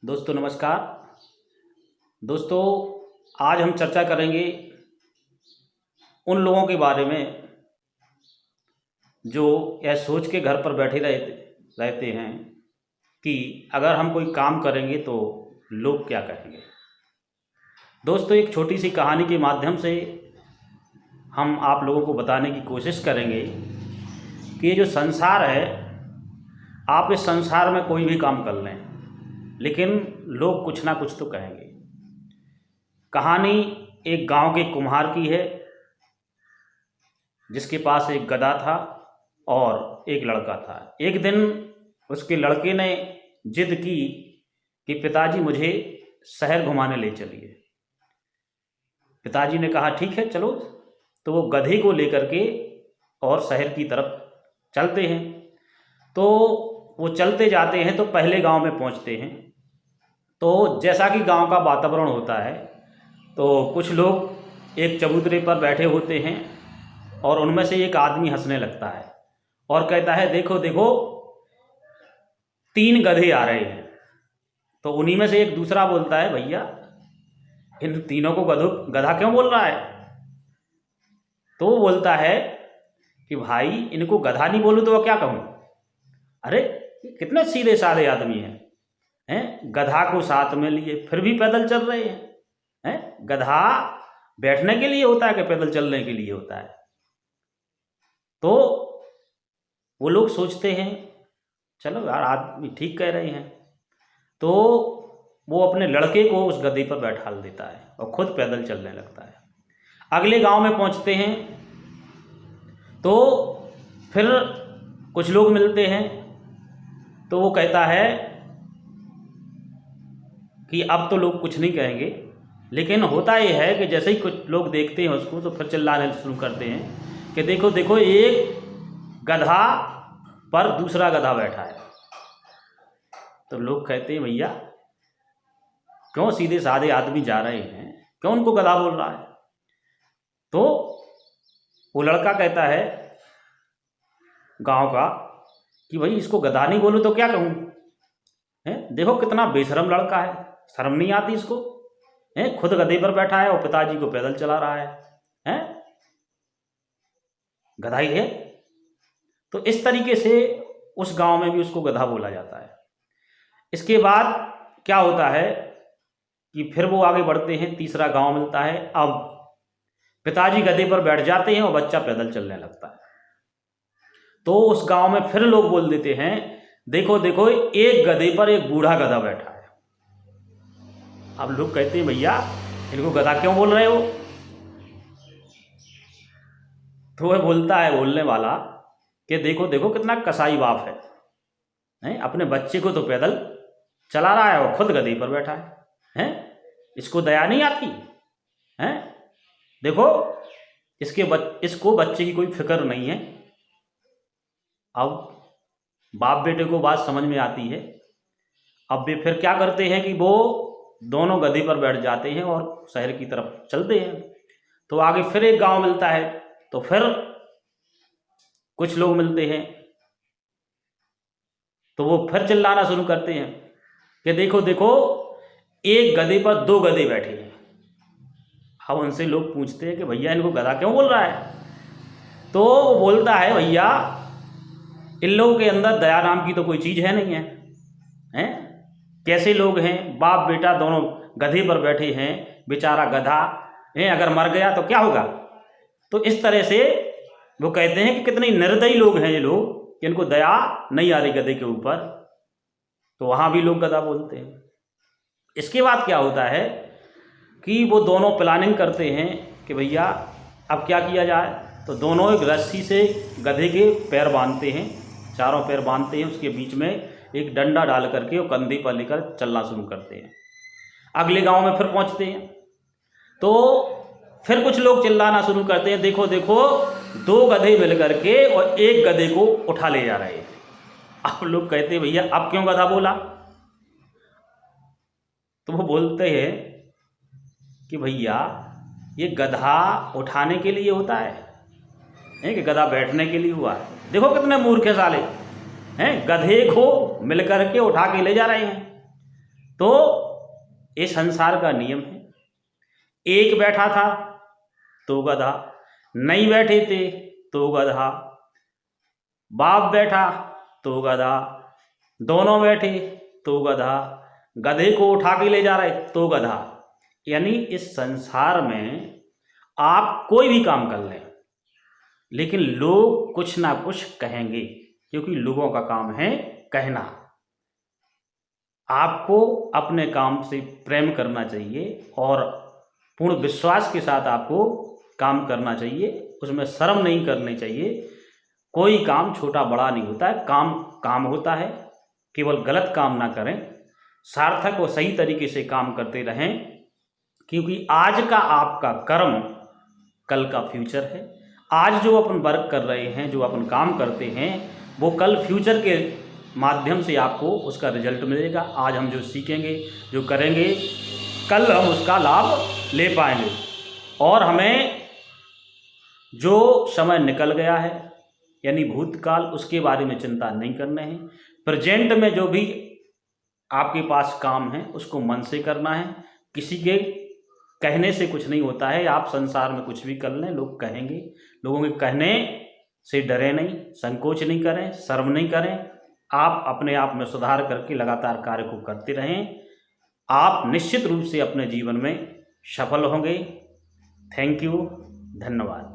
दोस्तों नमस्कार। दोस्तों आज हम चर्चा करेंगे उन लोगों के बारे में जो यह सोच के घर पर बैठे रहते हैं कि अगर हम कोई काम करेंगे तो लोग क्या कहेंगे। दोस्तों एक छोटी सी कहानी के माध्यम से हम आप लोगों को बताने की कोशिश करेंगे कि ये जो संसार है, आप इस संसार में कोई भी काम कर लें लेकिन लोग कुछ ना कुछ तो कहेंगे। कहानी एक गांव के कुम्हार की है जिसके पास एक गधा था और एक लड़का था। एक दिन उसके लड़के ने जिद की कि पिताजी मुझे शहर घुमाने ले चलिए। पिताजी ने कहा ठीक है चलो। तो वो गधे को लेकर के और शहर की तरफ चलते हैं। तो वो चलते जाते हैं तो पहले गांव में पहुंचते हैं। तो जैसा कि गांव का वातावरण होता है तो कुछ लोग एक चबूतरे पर बैठे होते हैं और उनमें से एक आदमी हंसने लगता है और कहता है देखो देखो 3 गधे आ रहे हैं। तो उन्हीं में से एक दूसरा बोलता है भैया इन तीनों को गधा क्यों बोल रहा है। तो वो बोलता है कि भाई इनको गधा नहीं बोलूँ तो क्या कहूँ। अरे कितने सीधे साधे आदमी हैं गधा को साथ में लिए फिर भी पैदल चल रहे हैं। गधा बैठने के लिए होता है कि पैदल चलने के लिए होता है। तो वो लोग सोचते हैं चलो यार आदमी ठीक कह रहे हैं। तो वो अपने लड़के को उस गधे पर बैठा देता है और खुद पैदल चलने लगता है। अगले गांव में पहुंचते हैं तो फिर कुछ लोग मिलते हैं। तो वो कहता है कि अब तो लोग कुछ नहीं कहेंगे, लेकिन होता ये है कि जैसे ही कुछ लोग देखते हैं उसको तो फिर चिल्लाने शुरू करते हैं कि देखो देखो एक गधा पर दूसरा गधा बैठा है। तो लोग कहते हैं भैया क्यों सीधे साधे आदमी जा रहे हैं, क्यों उनको गधा बोल रहा है। तो वो लड़का कहता है गांव का कि भाई इसको गधा नहीं बोलूँ तो क्या कहूँ। देखो कितना बेशरम लड़का है, शर्म नहीं आती इसको। खुद गधे पर बैठा है और पिताजी को पैदल चला रहा है। गधा ही है। तो इस तरीके से उस गांव में भी उसको गधा बोला जाता है। इसके बाद क्या होता है कि फिर वो आगे बढ़ते हैं, तीसरा गांव मिलता है। अब पिताजी गधे पर बैठ जाते हैं और बच्चा पैदल चलने लगता है। तो उस गांव में फिर लोग बोल देते हैं देखो देखो एक गधे पर एक बूढ़ा गधा बैठा है। अब लोग कहते हैं भैया इनको गधा क्यों बोल रहे हो। तो वह बोलता है बोलने वाला कि देखो देखो कितना कसाई बाप है, अपने बच्चे को तो पैदल चला रहा है और खुद गधे पर बैठा है। इसको दया नहीं आती है। देखो इसको बच्चे की कोई फिक्र नहीं है। अब बाप बेटे को बात समझ में आती है। अब वे फिर क्या करते हैं कि वो दोनों गधे पर बैठ जाते हैं और शहर की तरफ चलते हैं। तो आगे फिर एक गांव मिलता है तो फिर कुछ लोग मिलते हैं। तो वो फिर चिल्लाना शुरू करते हैं कि देखो देखो एक गधे पर 2 गधे बैठे हैं। अब उनसे लोग पूछते हैं कि भैया इनको गधा क्यों बोल रहा है। तो वो बोलता है भैया इन लोगों के अंदर दया नाम की तो कोई चीज़ है नहीं है। कैसे लोग हैं, बाप बेटा दोनों गधे पर बैठे हैं, बेचारा गधा है अगर मर गया तो क्या होगा। तो इस तरह से वो कहते हैं कि कितने निर्दयी लोग हैं ये लोग कि इनको दया नहीं आ रही गधे के ऊपर। तो वहाँ भी लोग गधा बोलते हैं। इसके बाद क्या होता है कि वो दोनों प्लानिंग करते हैं कि भैया अब क्या किया जाए। तो दोनों एक रस्सी से गधे के पैर बांधते हैं, चारों पैर बांधते हैं, उसके बीच में एक डंडा डाल करके वो कंधे पर लेकर चलना शुरू करते हैं। अगले गांव में फिर पहुंचते हैं तो फिर कुछ लोग चिल्लाना शुरू करते हैं देखो देखो 2 गधे मिल करके और एक गधे को उठा ले जा रहे हैं। अब लोग कहते हैं भैया अब क्यों गधा बोला। तो वो बोलते हैं कि भैया ये गधा उठाने के लिए होता है कि गधा बैठने के लिए हुआ है। देखो कितने मूर्ख है साले, गधे को मिलकर के उठा के ले जा रहे हैं। तो ये संसार का नियम है। एक बैठा था तो गधा, नहीं बैठे थे तो गधा, बाप बैठा तो गधा, दोनों बैठे तो गधा, गधे को उठा के ले जा रहे तो गधा। यानी इस संसार में आप कोई भी काम कर लें, लेकिन लोग कुछ ना कुछ कहेंगे, क्योंकि लोगों का काम है कहना। आपको अपने काम से प्रेम करना चाहिए और पूर्ण विश्वास के साथ आपको काम करना चाहिए, उसमें शर्म नहीं करनी चाहिए। कोई काम छोटा बड़ा नहीं होता है, काम काम होता है। केवल गलत काम ना करें, सार्थक और सही तरीके से काम करते रहें, क्योंकि आज का आपका कर्म कल का फ्यूचर है। आज जो अपन वर्क कर रहे हैं, जो अपन काम करते हैं, वो कल फ्यूचर के माध्यम से आपको उसका रिजल्ट मिलेगा। आज हम जो सीखेंगे, जो करेंगे, कल हम उसका लाभ ले पाएंगे। और हमें जो समय निकल गया है, यानी भूतकाल, उसके बारे में चिंता नहीं करना है। प्रेजेंट में जो भी आपके पास काम है उसको मन से करना है। किसी के कहने से कुछ नहीं होता है। आप संसार में कुछ भी कर लें, लोग कहेंगे। लोगों के कहने से डरे नहीं, संकोच नहीं करें, शर्म नहीं करें। आप अपने आप में सुधार करके लगातार कार्य को करते रहें। आप निश्चित रूप से अपने जीवन में सफल होंगे। थैंक यू, धन्यवाद।